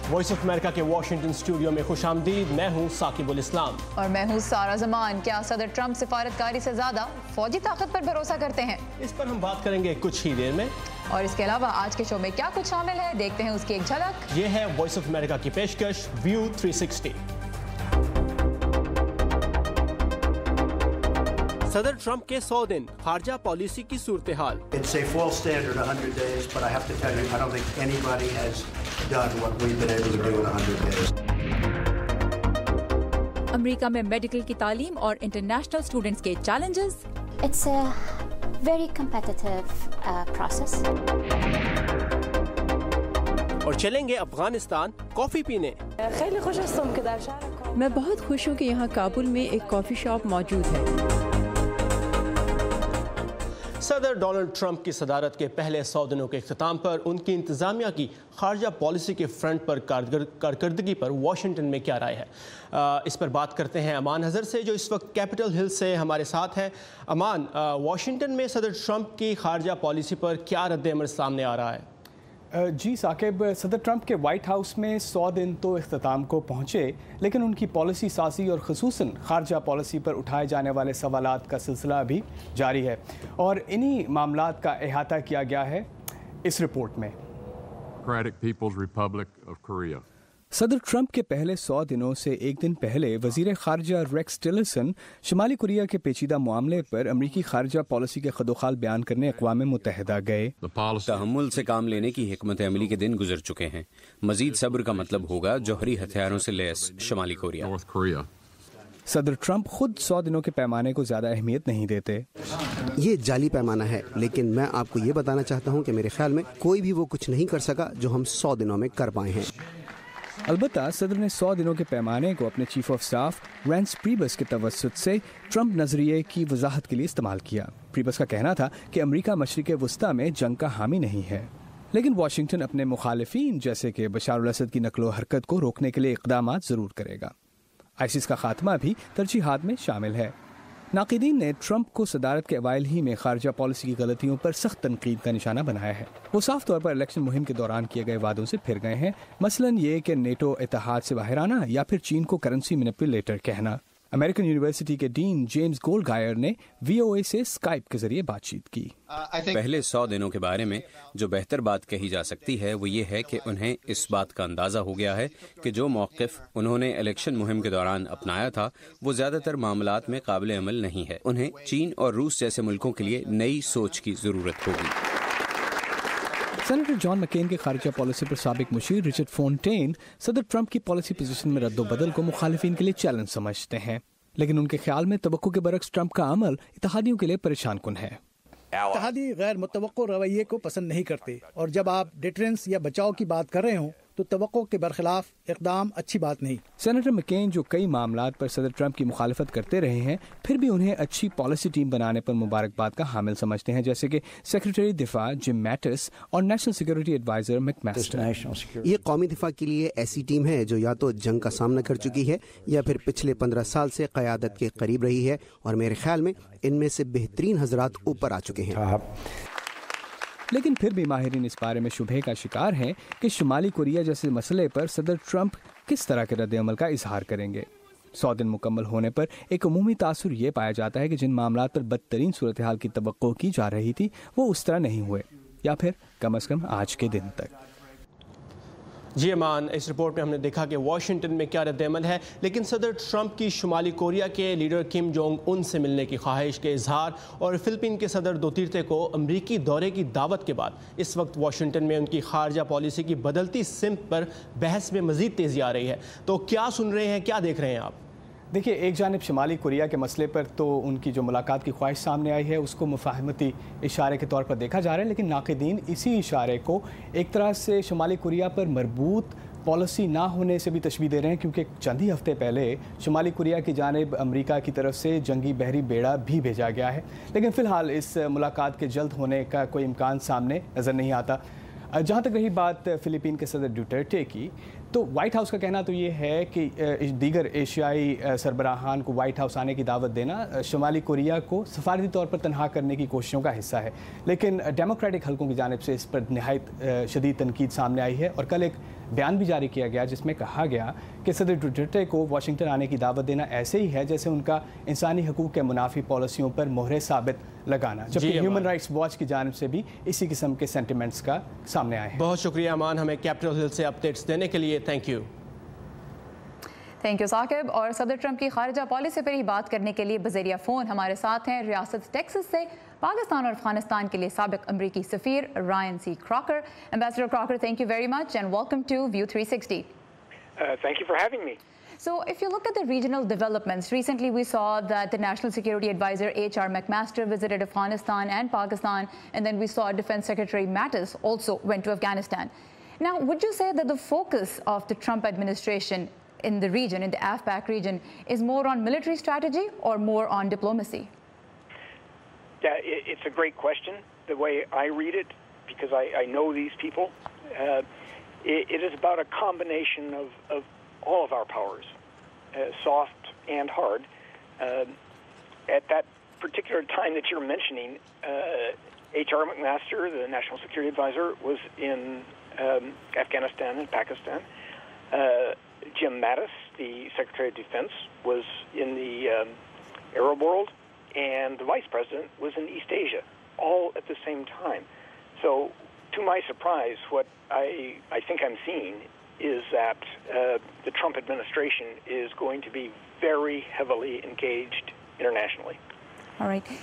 Voice of America के Washington studio में खुशामदीद। मैं हूं साकिबुल इस्लाम और मैं हूं सारा जमान। क्या सदर ट्रंप सिफारतकारी से ज्यादा फौजी ताकत पर भरोसा करते हैं? इस पर हम बात करेंगे कुछ ही देर में। और इसके अलावा आज के शो में क्या कुछ शामिल है, देखते हैं उसकी एक झलक। ये है वॉइस ऑफ अमेरिका की पेशकश व्यू 360। सदर ट्रंप के 100 दिन, खारजा पॉलिसी की सूरत हाल। It's a false standard 100 days, but I have to tell you, I don't think anybody has done what we've been able to do in 100 days. America में medical की तालीम और इंटरनेशनल स्टूडेंट्स के challenges. It's a very competitive process. और चलेंगे Afghanistan coffee पीने। मैं बहुत खुश हूँ कि यहाँ काबुल में एक कॉफी शॉप मौजूद है। सदर डोनाल्ड ट्रंप की सदारत के पहले 100 दिनों के इख्तिताम पर उनकी इंतज़ामिया की खारजा पॉलिसी के फ्रंट पर कारकर्दगी पर वाशिंगटन में क्या राय है, इस पर बात करते हैं अमान हज़र से, जो इस वक्त कैपिटल हिल से हमारे साथ हैं। अमान, वाशिंगटन में सदर ट्रंप की खारजा पॉलिसी पर क्या रद्द-ए-अमल सामने आ रहा है? जी साकिब, सदर ट्रंप के वाइट हाउस में 100 दिन तो इख्तिताम को पहुँचे, लेकिन उनकी पॉलिसी साजी और ख़ुसूसन खारजा पॉलिसी पर उठाए जाने वाले सवालात का सिलसिला अभी जारी है और इन्हीं मामलात का अहाता किया गया है इस रिपोर्ट में। People's Republic of Korea. सदर ट्रंप के पहले 100 दिनों से एक दिन पहले वज़ीर खारजा रेक्स टिलरसन शुमाली कोरिया के पेचीदा मामले पर अमरीकी खारजा पॉलिसी के खदोखाल बयान करने अक़वाम मुत्तहिदा गए। तहम्मुल से काम लेने की हिकमत अमली के दिन गुजर चुके हैं। मजीद सब्र का मतलब होगा जौहरी हथियारों से लैस शुमाली कोरिया। सदर ट्रंप खुद 100 दिनों के पैमाने को ज़्यादा अहमियत नहीं देते। ये जाली पैमाना है, लेकिन मैं आपको ये बताना चाहता हूँ कि मेरे ख्याल में कोई भी वो कुछ नहीं कर सका जो हम 100 दिनों में कर पाए हैं। अलबत्ता सदर ने 100 दिनों के पैमाने को अपने चीफ ऑफ स्टाफ रेंस प्रीबस के तवस्सुत से ट्रंप नजरिए की वजाहत के लिए इस्तेमाल किया। प्रीबस का कहना था कि अमेरिका मशरिक़ वस्ता में जंग का हामी नहीं है, लेकिन वाशिंगटन अपने मुखालिफिन जैसे कि बशार अल असद की नकलो हरकत को रोकने के लिए इक़दामात ज़रूर करेगा। आईसिस का खात्मा भी तरजीहात में शामिल है। नाक़िदीन ने ट्रंप को सदारत के अवाइल ही में खारजा पॉलिसी की गलतियों पर सख्त तनकीद का निशाना बनाया है। वो साफ तौर पर इलेक्शन मुहिम के दौरान किए गए वादों से फिर गए हैं, मसलन ये कि नेटो इत्तेहाद से बाहर आना या फिर चीन को करेंसी मैनिपुलेटर कहना। अमेरिकन यूनिवर्सिटी के डीन जेम्स गोल्डगायर ने VOA से स्काइप के जरिए बातचीत की। पहले 100 दिनों के बारे में जो बेहतर बात कही जा सकती है वो ये है कि उन्हें इस बात का अंदाज़ा हो गया है कि जो मौक़िफ़ उन्होंने इलेक्शन मुहिम के दौरान अपनाया था वो ज़्यादातर मामलात में काबिल अमल नहीं है। उन्हें चीन और रूस जैसे मुल्कों के लिए नई सोच की ज़रूरत होगी। सेनेटर जॉन मैकेन के खारजा पॉलिसी पर साबिक मुशीर रिचर्ड फोंटेन सदर ट्रंप की पॉलिसी पोजीशन में रद्दो-बदल को मुखालिफिन के लिए चैलेंज समझते हैं, लेकिन उनके ख्याल में तवक्को के बरक्स ट्रंप का अमल इत्तेहादियों के लिए परेशान कुन है। इत्तेहादी गैर मुतवक्को रवैये को पसंद नहीं करते और जब आप डिटरेंस या बचाव की बात कर रहे हो तो तवक्को के बरखिलाफ इक़दाम अच्छी बात नहीं। सेनेटर मैकेन जो कई मामलात पर सदर ट्रंप की मुखालफत करते रहे हैं, फिर भी उन्हें अच्छी पॉलिसी टीम बनाने पर मुबारकबाद का हामिल समझते हैं, जैसे कि सेक्रेटरी दिफा जिम मैटिस और नेशनल सिक्योरिटी एडवाइजर मैकमास्टर। ये कौमी दिफा के लिए ऐसी टीम है जो या तो जंग का सामना कर चुकी है या फिर पिछले 15 साल से क़यादत के करीब रही है, और मेरे ख्याल में इनमें से बेहतरीन हजरात ऊपर आ चुके हैं। लेकिन फिर भी माहिरीन इस बारे में शुबहे का शिकार हैं कि शुमाली कोरिया जैसे मसले पर सदर ट्रंप किस तरह के रद्द-ए-अमल का इजहार करेंगे। 100 दिन मुकम्मल होने पर एक उमूमी तासुर ये पाया जाता है कि जिन मामलात पर बदतरीन सूरत हाल की तवक्को की जा रही थी वो उस तरह नहीं हुए, या फिर कम अज़ कम आज के दिन तक। जी अमान, इस रिपोर्ट में हमने देखा कि वाशिंगटन में क्या रद्द-ए-अमल है, लेकिन सदर ट्रंप की शुमाली कोरिया के लीडर किम जोंग उन से मिलने की ख्वाहिश के इजहार और फिलिपीन के सदर दुतर्ते को अमरीकी दौरे की दावत के बाद इस वक्त वाशिंगटन में उनकी खारजा पॉलिसी की बदलती सिमत पर बहस में मज़ीद तेज़ी आ रही है। तो क्या सुन रहे हैं, क्या देख रहे हैं आप? देखिए, एक जानिब शुमाली कोरिया के मसले पर तो उनकी जो मुलाकात की ख्वाहिश सामने आई है उसको मुफाहमती इशारे के तौर पर देखा जा रहा है, लेकिन नाक़िदीन इसी इशारे को एक तरह से शुमाली कोरिया पर मरबूत पॉलिसी ना होने से भी तशबीह दे रहे हैं, क्योंकि चंद ही हफ्ते पहले शुमाली कोरिया की जानिब अमेरिका की तरफ से जंगी बहरी बेड़ा भी भेजा गया है। लेकिन फ़िलहाल इस मुलाकात के जल्द होने का कोई इम्कान सामने नज़र नहीं आता। जहाँ तक रही बात फिलिपीन के सदर डुटर्टे की, तो वाइट हाउस का कहना तो ये है कि दीगर एशियाई सरबराहान को वाइट हाउस आने की दावत देना शुमाली कोरिया को सफारती तौर पर तनहा करने की कोशिशों का हिस्सा है, लेकिन डेमोक्रेटिक हलकों की जानिब से इस पर नहायत शदीद तनकीद सामने आई है और कल एक बयान भी जारी किया गया जिसमें कहा गया कि सदर डुटर्टे को वाशिंगटन आने की दावत देना ऐसे ही है जैसे उनका इंसानी हकूक़ के मुनाफी पॉलिसियों पर मोहरे साबित लगाना, जबकि ह्यूमन राइट्स वॉच की जानिब से भी इसी किस्म के सेंटिमेंट्स का सामने आए हैं। बहुत शुक्रिया अमान, हमें कैपिटल हिल से अपडेट्स देने के लिए। Thank you Saqib. और सदर ट्रंप की खारजा पॉलिसी पर ही बात करने के लिए बज़रिया फ़ोन हमारे साथ हैं रियासत टेक्सास से पाकिस्तान और अफगानिस्तान के लिए साबिक अमरीकी सफ़ीर Ryan C Crocker. Ambassador Crocker, thank you very much and welcome to View 360. Thank you for having me. So if you look at the regional developments, recently we saw that the National Security Advisor H.R. McMaster visited Afghanistan and Pakistan, and then we saw Defense Secretary Mattis also went to Afghanistan. Now, would you say that the focus of the Trump administration in the region, in the AFPAC region, is more on military strategy or more on diplomacy? Yeah, it's a great question. The way I read it, because I know these people, it is about a combination of all of our powers, soft and hard. At that particular time that you're mentioning, H.R. McMaster, the National Security Advisor, was in Afghanistan and Pakistan. Jim Mattis, the Secretary of Defense, was in the Arab world, and the Vice President was in East Asia, all at the same time. So, to my surprise, what I think I'm seeing is that the Trump administration is going to be very heavily engaged internationally. All right.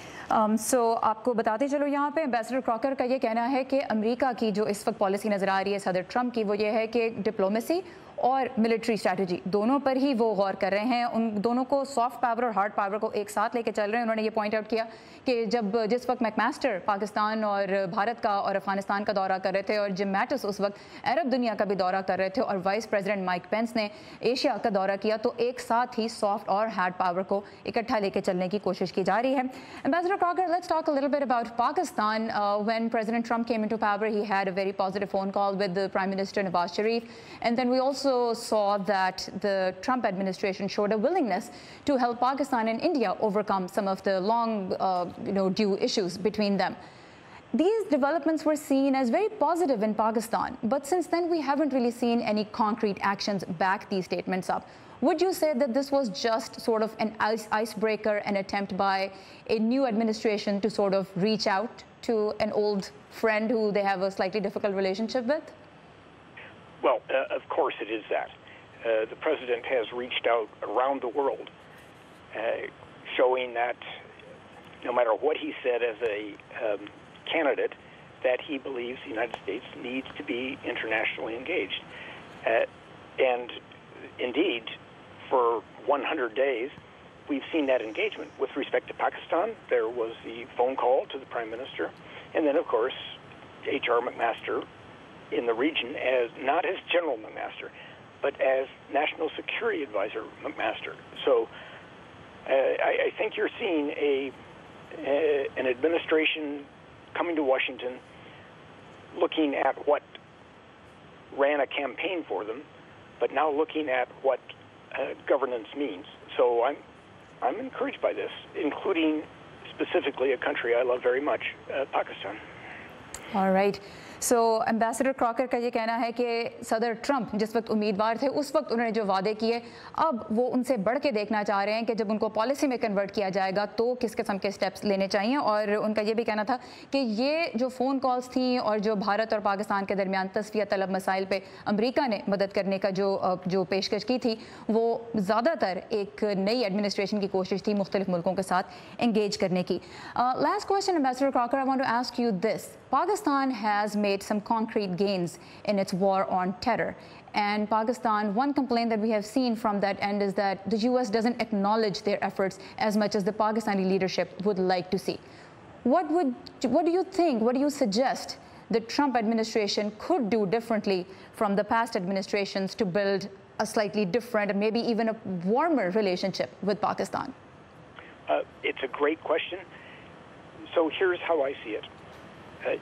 So आपको बताते चलो यहाँ पे ambassador Crocker का ये कहना है कि अमेरिका की जो इस वक्त पॉलिसी नज़र आ रही है सदर ट्रंप की, वो ये है कि डिप्लोमेसी और मिलिट्री स्ट्रैटेजी दोनों पर ही वो गौर कर रहे हैं, उन दोनों को सॉफ्ट पावर और हार्ड पावर को एक साथ लेके चल रहे हैं। उन्होंने ये पॉइंट आउट किया कि जिस वक्त मैकमास्टर पाकिस्तान और भारत का और अफगानिस्तान का दौरा कर रहे थे और जिम मैटिस उस वक्त अरब दुनिया का भी दौरा कर रहे थे और वाइस प्रेसिडेंट माइक पेंस ने एशिया का दौरा किया, तो एक साथ ही सॉफ्ट और हार्ड पावर को इकट्ठा लेके चलने की कोशिश की जा रही है। Ambassador Crocker, let's talk a little bit about Pakistan. When President Trump came into power, he had a very positive phone call with the Prime Minister Nawaz Sharif, and then we also saw that the Trump administration showed a willingness to help Pakistan and India overcome some of the long, due issues between them. These developments were seen as very positive in Pakistan, but since then we haven't really seen any concrete actions back these statements up. Would you say that this was just sort of an icebreaker, an attempt by a new administration to sort of reach out to an old friend who they have a slightly difficult relationship with? Well, of course it is that. The president has reached out around the world, showing that no matter what he said as a candidate, that he believes the United States needs to be internationally engaged. And indeed, for 100 days, we've seen that engagement. With respect to Pakistan, there was the phone call to the Prime Minister, and then, of course, H.R. McMaster in the region, as not as General McMaster, but as National Security Advisor McMaster. So I think you're seeing an administration coming to Washington looking at what ran a campaign for them, but now looking at what governance means. So I'm encouraged by this, including specifically a country I love very much, Pakistan. All right. So ambassador Crocker का ये कहना है कि सदर Trump जिस वक्त उम्मीदवार थे उस वक्त उन्होंने जो वादे किए, अब वो उनसे बढ़ के देखना चाह रहे हैं कि जब उनको पॉलिसी में कन्वर्ट किया जाएगा तो किस किस्म के स्टेप्स लेने चाहिए। और उनका ये भी कहना था कि ये जो फ़ोन कॉल्स थी और जो भारत और पाकिस्तान के दरमियान तस्फिया तलब मसाइल पे अमेरिका ने मदद करने का जो पेशकश की थी, वो ज़्यादातर एक नई एडमिनिस्ट्रेशन की कोशिश थी मुख्तलिफ मुल्कों के साथ एंगेज करने की। Last question ambassador Crocker, I want to ask you this. Pakistan has made some concrete gains in its war on terror. And Pakistan, one complaint that we have seen from that end is that the US doesn't acknowledge their efforts as much as the Pakistani leadership would like to see. What do you think, what do you suggest the Trump administration could do differently from the past administrations to build a slightly different and maybe even a warmer relationship with Pakistan? It's a great question. So here's how I see it.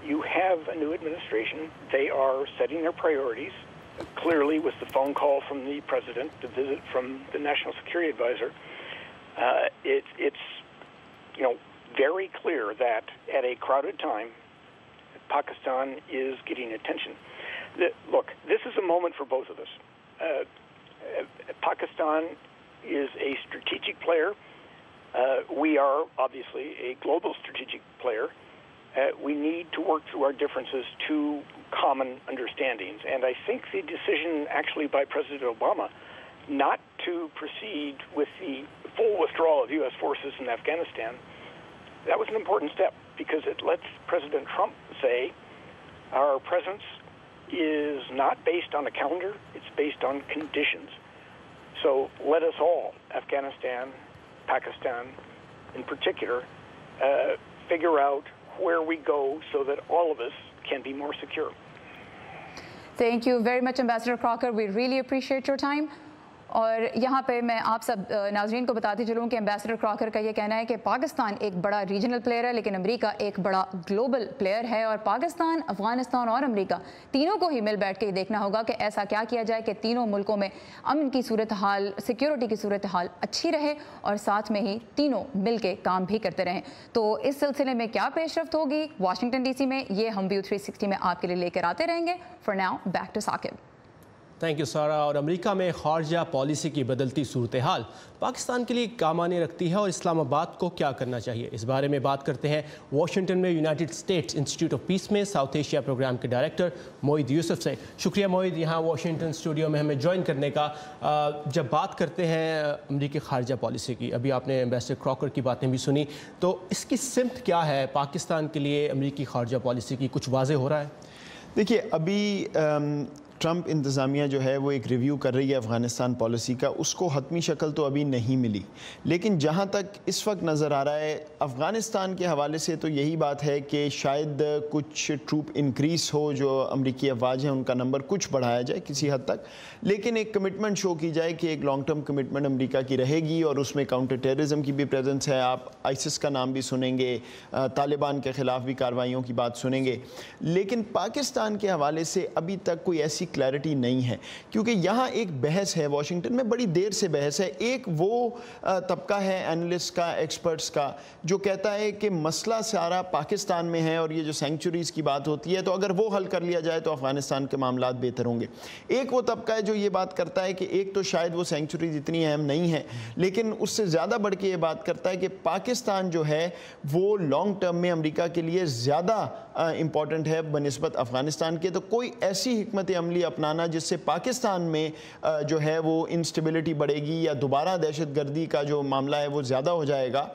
You have a new administration. They are setting their priorities. clearly with the phone call from the president, the visit from the National Security Advisor, it's very clear that at a crowded time, Pakistan is getting attention. Look, this is a moment for both of us. Pakistan is a strategic player. We are obviously a global strategic player. We need to work through our differences to common understandings. And I think the decision actually by President Obama not to proceed with the full withdrawal of U.S. forces in Afghanistan, that was an important step because it lets President Trump say our presence is not based on a calendar, it's based on conditions. So let us all, Afghanistan, Pakistan in particular, figure out where we go so that all of us can be more secure. Thank you very much, Ambassador Crocker. We really appreciate your time. और यहाँ पे मैं आप सब नाज़रीन को बताती चलूँ कि एम्बेसडर क्रॉकर का ये कहना है कि पाकिस्तान एक बड़ा रीजनल प्लेयर है लेकिन अमेरिका एक बड़ा ग्लोबल प्लेयर है और पाकिस्तान, अफगानिस्तान और अमेरिका तीनों को ही मिल बैठ के देखना होगा कि ऐसा क्या किया जाए कि तीनों मुल्कों में अमन की सूरत हाल, सिक्योरिटी की सूरत हाल अच्छी रहे और साथ में ही तीनों मिल के काम भी करते रहें। तो इस सिलसिले में क्या पेशरफ्त होगी वाशिंगटन DC में, ये हम व्यू 360 में आपके लिए लेकर आते रहेंगे। For now back to Saqib. Thank you Sara. और अमेरिका में खारजा पॉलिसी की बदलती सूरत हाल पाकिस्तान के लिए क्या मायने रखती है और इस्लामाबाद को क्या करना चाहिए, इस बारे में बात करते हैं वाशिंगटन में United states institute of peace में साउथ एशिया प्रोग्राम के डायरेक्टर मोहिद यूसुफ से। शुक्रिया मोहिद, यहाँ वाशिंगटन स्टूडियो में हमें ज्वाइन करने का। जब बात करते हैं अमेरिकी खारजा पॉलिसी की, अभी आपने एम्बेसडर क्रॉकर की बातें भी सुनी, तो इसकी सिमत क्या है पाकिस्तान के लिए अमेरिकी खारजा पॉलिसी की, कुछ वाज़ेह हो रहा है? देखिए, अभी ट्रंप इंतज़ामिया जो है वो एक रिव्यू कर रही है अफ़गानिस्तान पॉलिसी का, उसको हतमी शक्ल तो अभी नहीं मिली, लेकिन जहाँ तक इस वक्त नज़र आ रहा है अफ़गानिस्तान के हवाले से तो यही बात है कि शायद कुछ ट्रूप इंक्रीज़ हो, जो अमरीकी अफवाज हैं उनका नंबर कुछ बढ़ाया जाए किसी हद तक, लेकिन एक कमिटमेंट शो की जाए कि एक लॉन्ग टर्म कमिटमेंट अमरीका की रहेगी और उसमें काउंटर टेररिज्म की भी प्रेजेंस है। आप आईसिस का नाम भी सुनेंगे, तालिबान के ख़िलाफ़ भी कार्रवाइयों की बात सुनेंगे, लेकिन पाकिस्तान के हवाले से अभी तक कोई ऐसी क्लैरिटी नहीं है, क्योंकि यहाँ एक बहस है, वाशिंगटन में बड़ी देर से बहस है। एक वो तबका है एनालिस्ट का, एक्सपर्ट्स का, जो कहता है कि मसला सारा पाकिस्तान में है और ये जो सेंचुरीज़ की बात होती है तो अगर वो हल कर लिया जाए तो अफ़गानिस्तान के मामलात बेहतर होंगे। एक वो तबका है जो ये बात करता है कि एक तो शायद वो सेंचुरीज इतनी अहम नहीं है, लेकिन उससे ज़्यादा बढ़ के ये बात करता है कि पाकिस्तान जो है वो लॉन्ग टर्म में अमेरिका के लिए ज़्यादा इम्पॉर्टेंट है बनिस्बत अफ़गानिस्तान के। तो कोई ऐसी हिकमत अमली अपनाना जिससे पाकिस्तान में जो है वो इंस्टेबिलिटी बढ़ेगी या दोबारा दहशतगर्दी का जो मामला है वो ज़्यादा हो जाएगा,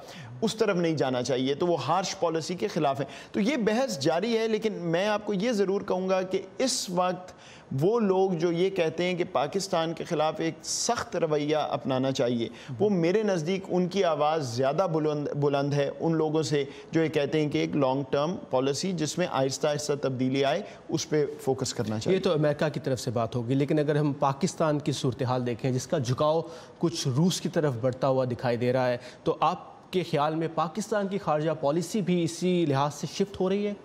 उस तरफ नहीं जाना चाहिए, तो वो हार्श पॉलिसी के ख़िलाफ़ है। तो ये बहस जारी है, लेकिन मैं आपको ये ज़रूर कहूँगा कि इस वक्त वो लोग जो ये कहते हैं कि पाकिस्तान के ख़िलाफ़ एक सख्त रवैया अपनाना चाहिए, वो मेरे नज़दीक उनकी आवाज़ ज़्यादा बुलंद है उन लोगों से जो ये कहते हैं कि एक लॉन्ग टर्म पॉलिसी जिसमें आहिस्ता आहिस्ता तब्दीली आए उस पर फोकस करना चाहिए। ये तो अमेरिका की तरफ से बात होगी, लेकिन अगर हम पाकिस्तान की सूरत हाल देखें जिसका झुकाव कुछ रूस की तरफ बढ़ता हुआ दिखाई दे रहा है, तो आपके ख्याल में पाकिस्तान की खारजा पॉलिसी भी इसी लिहाज से शिफ्ट हो रही है?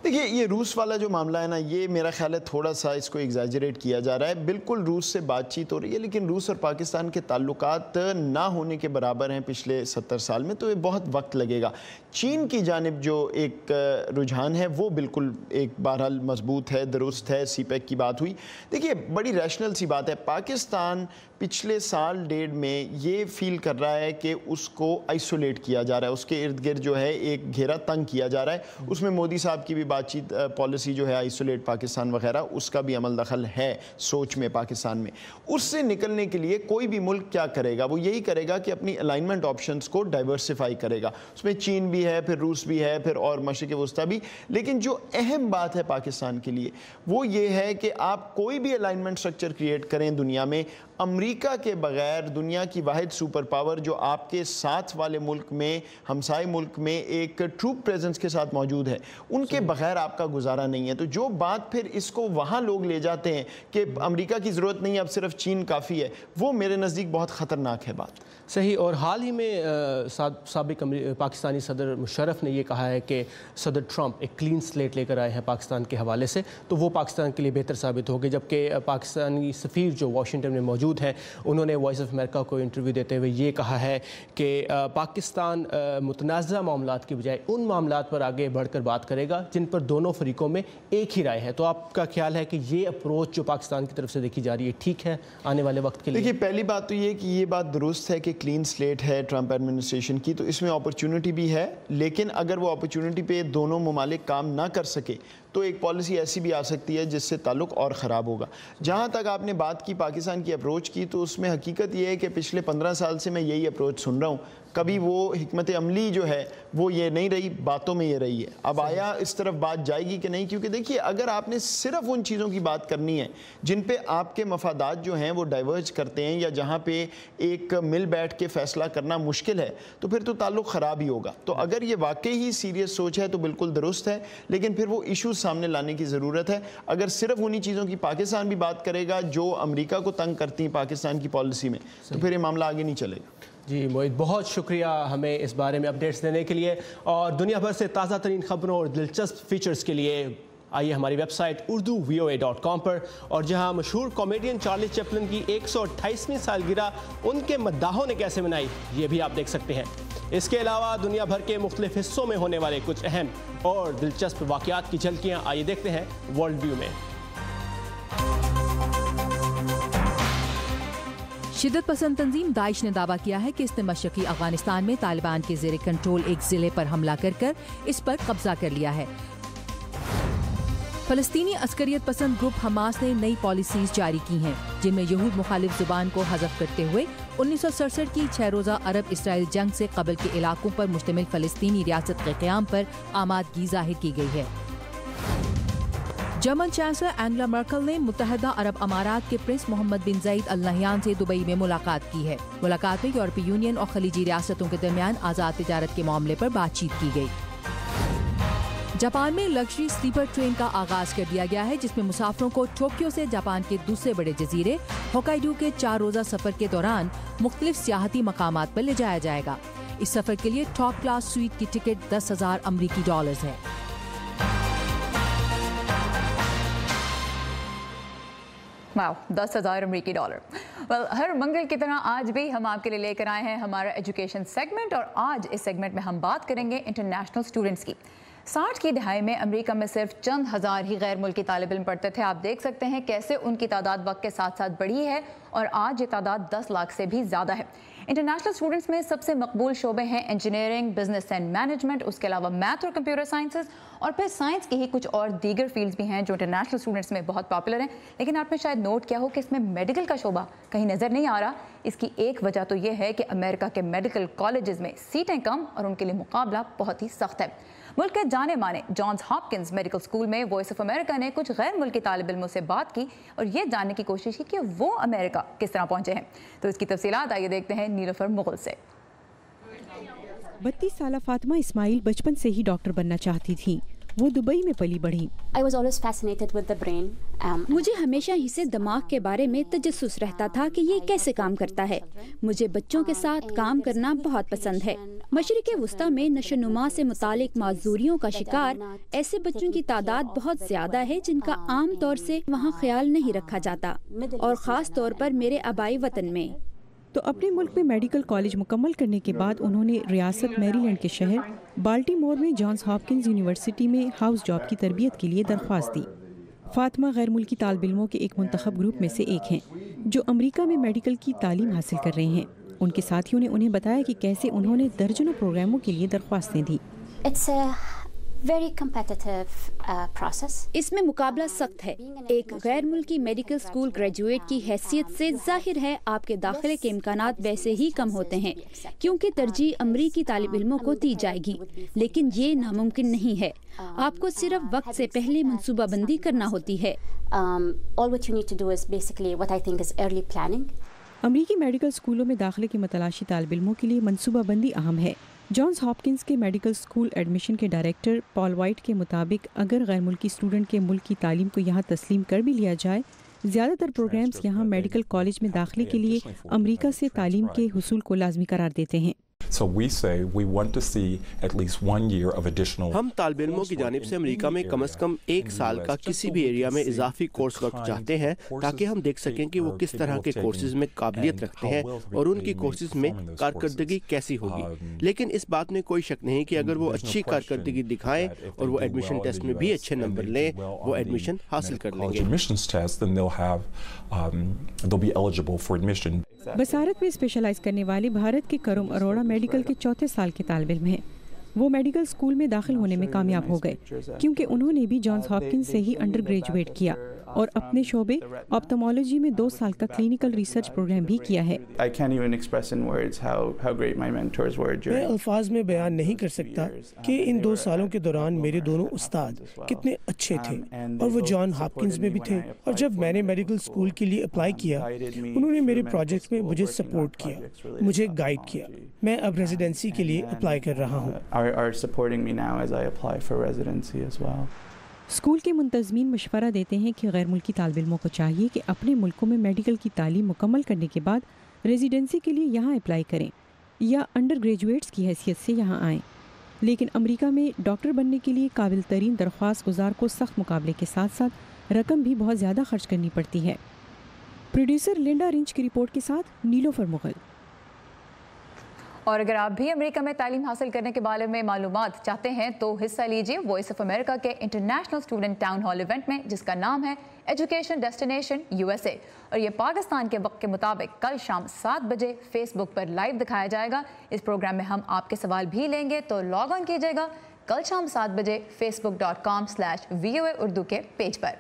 देखिए, ये रूस वाला जो मामला है ना, ये मेरा ख्याल है थोड़ा सा इसको एग्जैजरेट किया जा रहा है। बिल्कुल रूस से बातचीत हो रही है, लेकिन रूस और पाकिस्तान के ताल्लुकात ना होने के बराबर हैं पिछले 70 साल में, तो ये बहुत वक्त लगेगा। चीन की जानिब जो एक रुझान है वो बिल्कुल एक बहरहाल मजबूत है, दुरुस्त है। सीपेक की बात हुई, देखिए बड़ी रैशनल सी बात है। पाकिस्तान पिछले साल डेढ़ में ये फील कर रहा है कि उसको आइसोलेट किया जा रहा है, उसके इर्द गिर्द जो है एक घेरा तंग किया जा रहा है। उसमें मोदी साहब की भी बातचीत, पॉलिसी जो है आइसोलेट पाकिस्तान वगैरह, उसका भी अमल दखल है सोच में पाकिस्तान में। उससे निकलने के लिए कोई भी मुल्क क्या करेगा, वो यही करेगा कि अपनी अलाइनमेंट ऑप्शंस को डाइवर्सिफाई करेगा। उसमें चीन भी है, फिर रूस भी है, फिर और मशरिक़ वस्ता भी। लेकिन जो अहम बात है पाकिस्तान के लिए वो ये है कि आप कोई भी अलाइनमेंट स्ट्रक्चर क्रिएट करें दुनिया में, अमेरिका के बगैर दुनिया की वाहिद सुपर पावर जो आपके साथ वाले मुल्क में, हमसाए मुल्क में एक ट्रूप प्रेजेंस के साथ मौजूद है, ان کے بغیر آپ کا گزارا نہیں ہے. تو جو بات پھر اس کو وہاں لوگ لے جاتے ہیں کہ امریکہ کی ضرورت نہیں ہے, اب صرف چین کافی ہے, وہ میرے نزدیک بہت خطرناک ہے بات. صحیح. اور حال ہی میں سابق پاکستانی صدر مشرف نے یہ کہا ہے کہ صدر ٹرمپ ایک کلین سلیٹ لے کر آئے ہیں پاکستان کے حوالے سے, تو وہ پاکستان کے لیے بہتر ثابت ہوگی. جبکہ پاکستانی سفیر جو واشنگٹن میں موجود ہیں, انہوں نے وائس آف امریکہ کو انٹرویو دیتے ہوئے یہ کہا ہے کہ پاکستان متنازع معاملات کی بجائے ان معاملات پر آگے بڑھ کر بات کرے گا جن پر دونوں فریقوں میں ایک ہی رائے ہے. تو آپ کا خیال ہے کہ یہ اپروچ جو پاکستان کی طرف سے دیکھی جا رہی ہے ٹھیک ہے آنے والے وقت کے لیے؟ دیکھیے, پہلی بات تو یہ کہ یہ بات درست ہے کہ کلین سلیٹ ہے ٹرمپ ایڈمنسٹریشن کی, تو اس میں اپرچونٹی بھی ہے, لیکن اگر وہ اپرچونٹی پہ دونوں ممالک کام نہ کر سکے تو ایک پالیسی ایسی بھی آ سکتی ہے جس سے تعلق اور خراب ہوگا. جہاں تک آپ نے بات کی پاکستان کی اپروچ کی, تو اس میں حقیقت یہ ہے کہ پچھلے 15 سال سے میں یہی اپروچ سن رہا ہوں. کبھی وہ حکمت عملی جو ہے وہ یہ نہیں رہی, باتوں میں یہ رہی ہے. اب آیا اس طرف بات جائے گی کہ نہیں, کیونکہ دیکھیے اگر آپ نے صرف ان چیزوں کی بات کرنی ہے جن پہ آپ کے مفادات جو ہیں وہ ڈائیورج کرتے ہیں یا جہاں پہ ایک مل بیٹھ کے فیصلہ کرنا مشکل ہے, تو پھر تو تعلق خراب ہی ہوگا. تو اگر یہ واقعی ہی سیریس سوچ ہے تو بالکل درست ہے, لیکن پھر وہ ایشوز سامنے لانے کی ضرورت ہے. اگر صرف انہی چیزوں کی پاکستان بھی بات کرے گا جو امریکہ کو تنگ کرتی ہیں پاکستان کی پالیسی میں, تو پھر یہ معاملہ آگے نہیں چلے گا. جی موید, بہت شکریہ ہمیں اس بارے میں اپڈیٹس دینے کے لیے. اور دنیا بھر سے تازہ ترین خبروں اور دلچسپ فیچرز کے لیے آئیے ہماری ویب سائٹ urduvoa.com پر, اور جہاں مشہور کامیڈین چارلی چیپلن کی 128ویں سالگرہ ان کے مداحوں نے کیسے منائی, یہ بھی آپ دیکھ سکتے ہیں. اس کے علاوہ دنیا بھر کے مختلف حصوں میں ہونے والے کچھ اہم اور دلچسپ واقعات کی جھلکیاں آئیے دیکھتے ہیں ورلڈ ویو میں. شدت پسند تنظیم داعش نے دعویٰ کیا ہے کہ اس نے مشرقی افغانستان میں طالبان کے زیر کنٹرول ایک ضلع پر حملہ کر اس پر قبضہ کر لیا ہے. فلسطینی عسکریت پسند گروپ حماس نے نئی پالیسیز جاری کی ہیں جن میں یہود مخالف زبان کو حذف کرتے ہوئے 1967 کی 6 روزہ عرب اسرائیل جنگ سے قبل کے علاقوں پر مشتمل فلسطینی ریاست کے قیام پر آمادگی ظاہر کی گئی ہے. جرمن چانسلر اینگلا مرکل نے متحدہ عرب امارات کے پرنس محمد بن زاید ال نہیان سے دبئی میں ملاقات کی ہے. ملاقات میں یورپی یونین اور خلیجی ریاستوں کے درمیان آزاد تجارت کے معاملے پر بات چیت کی گئی. جاپان میں لگژری سلیپر ٹرین کا آغاز کر دیا گیا ہے جس میں مسافروں کو ٹوکیو سے جاپان کے دوسرے بڑے جزیرے ہوکائیڈو کے 4 روزہ سفر کے دوران مختلف سیاحتی مقامات پر لے جایا جائے گا. اس سفر کے لیے ٹاپ کلاس سویٹ کی ٹکٹ $10,000 امریکی ہے. واو, $10,000 امریکی. ہر منگل کی طرح آج بھی ہم آپ کے لیے لے کر آئے ہیں ہمارا ایجوکیشن سیگمنٹ, اور آج اس سیگمنٹ میں ہم بات کریں گے انٹرنیشنل اسٹوڈنٹس کی. 60 کی دہائی میں امریکہ میں صرف چند ہزار ہی غیر ملکی طالب علم پڑھتے تھے. آپ دیکھ سکتے ہیں کیسے ان کی تعداد وقت کے ساتھ ساتھ بڑھی ہے, اور آج یہ تعداد 10 لاکھ سے بھی زیادہ ہے. انٹرنیشنل اسٹوڈنٹس میں سب سے مقبول شعبے ہیں انجینئرنگ, بزنس اینڈ مینجمنٹ, اس کے علاوہ میتھ اور کمپیوٹر سائنسز, اور پھر سائنس کی ہی کچھ اور دیگر فیلڈز بھی ہیں جو انٹرنیشنل اسٹوڈنٹس میں بہت پاپولر ہیں. لیکن آپ نے شاید نوٹ کیا ہو کہ اس میں میڈیکل کا شعبہ کہیں نظر نہیں آ رہا. اس کی ایک وجہ تو یہ ہے کہ امریکہ کے میڈیکل کالجز میں سیٹیں کم اور ان کے لیے مقابلہ بہت ہی سخت ہے. ملک کے جانے مانے جانس ہاپکنز میڈیکل اسکول میں وائس آف امریکہ نے کچھ غیر ملکی طالب علموں سے بات کی اور یہ جاننے کی کوشش کی کہ وہ امریکہ کس طرح پہنچے ہیں. تو اس کی تفصیلات آئیے دیکھتے ہیں نیلوفر مغل سے. 32 سالہ فاطمہ اسماعیل بچپن سے ہی ڈاکٹر بننا چاہتی تھیں. وہ دبئی میں پلی بڑھی. مجھے ہمیشہ ہی سے دماغ کے بارے میں تجسس رہتا تھا کہ یہ کیسے کام کرتا ہے. مجھے بچوں کے ساتھ کام کرنا بہت پسند ہے. مشرق وسطی میں نشو و نما سے متعلق معذوریوں کا شکار ایسے بچوں کی تعداد بہت زیادہ ہے جن کا عام طور سے وہاں خیال نہیں رکھا جاتا, اور خاص طور پر میرے آبائی وطن میں. تو اپنے ملک میں میڈیکل کالج مکمل کرنے کے بعد انہوں نے ریاست میری لینڈ کے شہر بالٹی مور میں جانس ہاپکنز یونیورسٹی میں ہاؤس جاب کی تربیت کے لیے درخواست دی. فاطمہ غیر ملکی طالب علموں کے ایک منتخب گروپ میں سے ایک ہیں جو امریکہ میں میڈیکل کی تعلیم حاصل کر رہے ہیں. ان کے ساتھیوں نے انہیں بتایا کہ کیسے انہوں نے درجنوں پروگراموں کے لیے درخواستیں دی. Very competitive process. اس میں مقابلہ سخت ہے. ایک غیر ملکی میڈیکل اسکول گریجویٹ کی حیثیت سے ظاہر ہے آپ کے داخلے کے امکانات ویسے ہی کم ہوتے ہیں کیونکہ ترجیح امریکی طالب علموں کو دی جائے گی, لیکن یہ ناممکن نہیں ہے. آپ کو صرف وقت سے پہلے منصوبہ بندی کرنا ہوتی ہے. All what you need to do is basically what I think is early planning. امریکی میڈیکل اسکولوں میں داخلے کے متلاشی طالب علموں کے لیے منصوبہ بندی اہم ہے. जॉन्स हॉपकिंस के मेडिकल स्कूल एडमिशन के डायरेक्टर पॉल वाइट के मुताबिक अगर गैर मुल्की स्टूडेंट के मुल्क की तालीम को यहाँ तस्लीम कर भी लिया जाए, ज़्यादातर प्रोग्राम्स यहाँ मेडिकल कॉलेज में दाखिले के लिए अमेरिका से तालीम के हुसूल को लाजमी करार देते हैं। So we say we want to see at least 1 year of additional. हम तालिब इल्मों की जानिब से अमेरिका में कम से कम 1 साल का किसी भी एरिया में इजाफी कोर्स वक्त चाहते हैं ताकि हम देख सकें कि वो किस तरह के कोर्सेज में काबिलियत रखते हैं और उनकी कोर्सेज में कारकर्दगी कैसी होगी। लेकिन इस बात में कोई शक नहीं कि अगर वो अच्छी कारकर्दगी दिखाएं और वो एडमिशन टेस्ट में भी अच्छे नंबर लें, वो एडमिशन हासिल कर लेंगे। बसारत में स्पेशलाइज करने वाले भारत के करुम अरोड़ा मेडिकल के 4थे साल के तालिब इल्म हैं। वो मेडिकल स्कूल में दाखिल होने में कामयाब हो गए क्योंकि उन्होंने भी जॉन्स हॉपकिंस से ही अंडर ग्रेजुएट किया और अपने शोबे ऑप्थेमोलॉजी में 2 साल का क्लिनिकल रिसर्च प्रोग्राम भी किया है। मैं अल्फाज में बयान नहीं कर सकता कि इन 2 सालों के दौरान मेरे दोनों उस्ताद कितने अच्छे थे और वो जॉन हॉपकिंस में भी थे, और जब मैंने मेडिकल स्कूल के लिए अप्लाई किया उन्होंने मेरे प्रोजेक्ट्स में मुझे सपोर्ट किया, मुझे गाइड किया। मैं अब रेजिडेंसी के लिए अप्लाई कर रहा हूँ। स्कूल के मुंतज़मीन मशवरा देते हैं कि गैर मुल्की तालिब इल्मों को चाहिए कि अपने मुल्कों में मेडिकल की तालीम मुकम्मल करने के बाद रेजिडेंसी के लिए यहाँ अप्लाई करें या अंडर ग्रेजुएट्स की हैसियत से यहाँ आएँ। लेकिन अमेरिका में डॉक्टर बनने के लिए काबिल तरीन दरख्वास्त गुजार को सख्त मुकाबले के साथ साथ रकम भी बहुत ज़्यादा खर्च करनी पड़ती है। प्रोड्यूसर लिंडा रिंच की रिपोर्ट के साथ नीलोफर मुगल। और अगर आप भी अमेरिका में तालीम हासिल करने के बारे में मालूमात चाहते हैं तो हिस्सा लीजिए वॉइस ऑफ अमेरिका के international student town hall event में, जिसका नाम है एजुकेशन डेस्टिनेशन USA, और ये पाकिस्तान के वक्त के मुताबिक कल शाम 7 बजे फेसबुक पर लाइव दिखाया जाएगा। इस प्रोग्राम में हम आपके सवाल भी लेंगे, तो लॉग ऑन कीजिएगा कल शाम 7 बजे facebook.com/VOA उर्दू के पेज पर।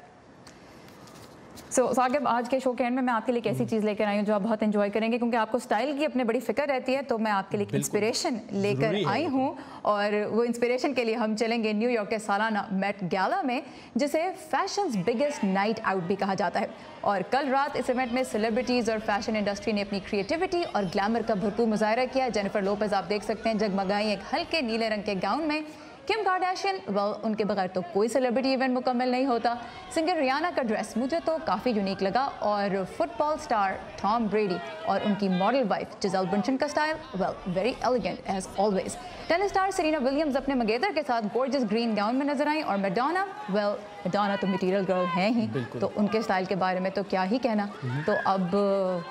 साकिब, आज के शो के एंड में मैं आपके लिए एक ऐसी चीज़ लेकर आई हूँ जो आप बहुत एंजॉय करेंगे, क्योंकि आपको स्टाइल की अपने बड़ी फिक्र रहती है, तो मैं आपके लिए इंस्पिरेशन लेकर आई हूँ। और वो इंस्पिरेशन के लिए हम चलेंगे न्यूयॉर्क के सालाना मेट गैला में, जिसे फैशंस बिगेस्ट नाइट आउट भी कहा जाता है। और कल रात इस इवेंट में सेलिब्रिटीज़ और फैशन इंडस्ट्री ने अपनी क्रिएटिविटी और ग्लैमर का भरपूर मुजाहरा किया। जेनिफर लोपेज आप देख सकते हैं जगमगाई एक हल्के नीले रंग के गाउन में। किम कार्दाशियन, उनके बगैर तो कोई सेलिब्रिटी इवेंट मुकम्मल नहीं होता। सिंगर रियाना का ड्रेस मुझे तो काफ़ी यूनिक लगा, और फुटबॉल स्टार टॉम ब्रेडी और उनकी मॉडल वाइफ जिजेल बुंचन का style very elegant as always. Tennis star Serena Williams अपने मंगेतर के साथ गॉर्जियस ग्रीन गाउन में नजर आई, और मैडोना मैडोना तो मटीरियल गर्ल हैं ही, तो उनके स्टाइल के बारे में तो क्या ही कहना। तो अब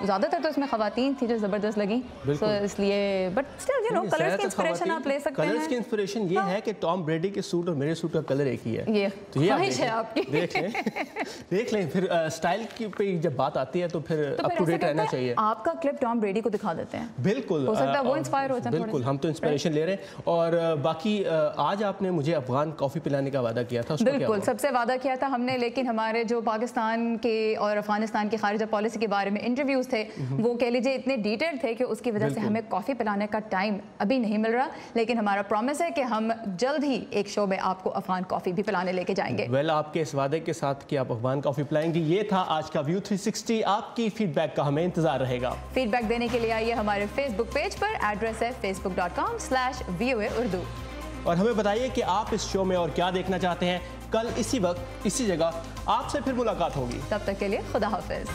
ज़्यादातर तो इसमें ख़वातीन थी जो ज़बरदस्त लगी, तो इसलिए but still you know colours की इंस्पिरेशन आप ले सकते हैं। कलर्स की इंस्पिरेशन ये है कि टॉम ब्रेडी के सूट और मेरे सूट का कलर एक ही है, ये तो ये ख्वाहिश है आपकी। देख लें फिर स्टाइल की पे जब बात आती है तो फिर अप टू डेट रहना चाहिए। आपका क्लिप टॉम ब्रेडी को दिखा देते हैं, बिल्कुल हो सकता है वो इंस्पायर हो जाए। बिल्कुल, हम तो इंस्पिरेशन ले रहे हैं। और बाकी आज आपने मुझे अफगान कॉफ़ी पिलाने का वादा किया था, बिल्कुल सबसे वादा किया था हमने, लेकिन हमारे जो पाकिस्तान के और अफगानिस्तान की खारिजा पॉलिसी के बारे में इंटरव्यूज थे वो कह लीजिए इतने डिटेल्ड थे कि उसकी वजह से हमें कॉफ़ी पिलाने का टाइम अभी नहीं मिल रहा, लेकिन हमारा प्रॉमिस है कि हम जल्द ही एक शो में आपको अफगान कॉफ़ी भी पिलाने लेके जाएंगे। आपके इस वादे के साथ कि आप अफगान कॉफ़ी पिलाएंगे। ये था आज का व्यू 360। आपकी फीडबैक का हमें इंतजार रहेगा। फीडबैक देने के लिए आइए हमारे फेसबुक पेज पर, एड्रेस है facebook.com/VOA उर्दू, और हमें बताइए कि आप इस शो में और क्या देखना चाहते हैं। कल इसी वक्त इसी जगह आपसे फिर मुलाकात होगी, तब तक के लिए खुदा हाफिज।